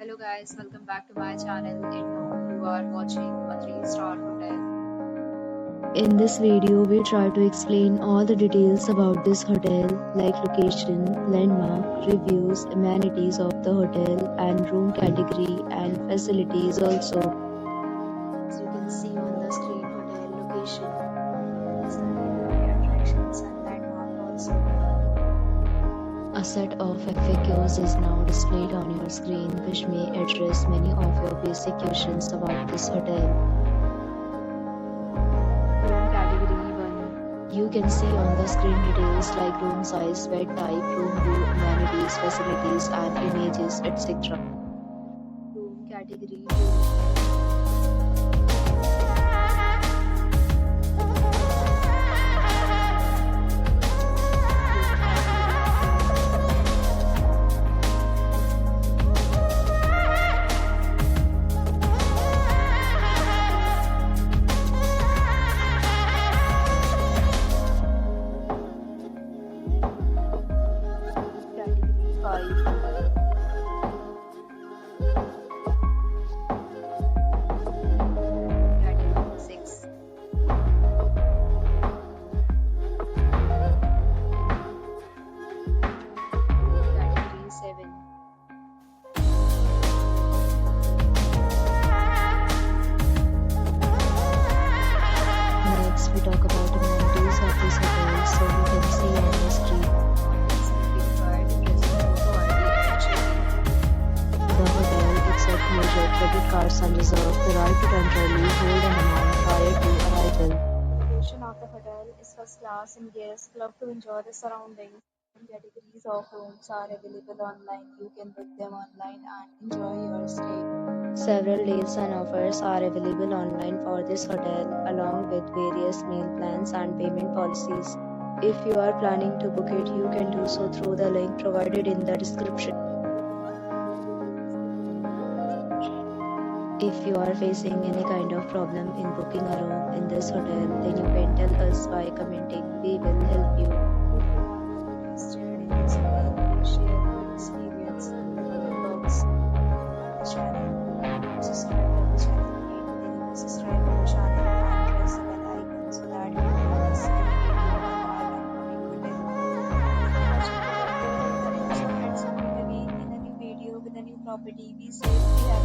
Hello guys, welcome back to my channel and now you are watching a 3-star hotel. In this video, we try to explain all the details about this hotel like location, landmark, reviews, amenities of the hotel and room category and facilities also. As you can see on the screen, hotel location, attractions and landmark also. A set of FAQs is now displayed on your screen which may address many of your basic questions about this hotel. Room category 1. You can see on the screen details like room size, bed type, room view, amenities, facilities and images, etc. Room category 2. We talk about amenities of this hotel, so you can see on the screen. The hotel accepts major credit cards and reserves the right to temporarily hold an amount prior to arrival. The location of the hotel is first class and guests love to enjoy the surroundings. Categories of rooms are available online. You can book them online and enjoy your stay. Several deals and offers are available online for this hotel, along with various meal plans and payment policies. If you are planning to book it, you can do so through the link provided in the description. If you are facing any kind of problem in booking a room in this hotel, then you can tell us by commenting. We will help you. Property, be safe, be happy.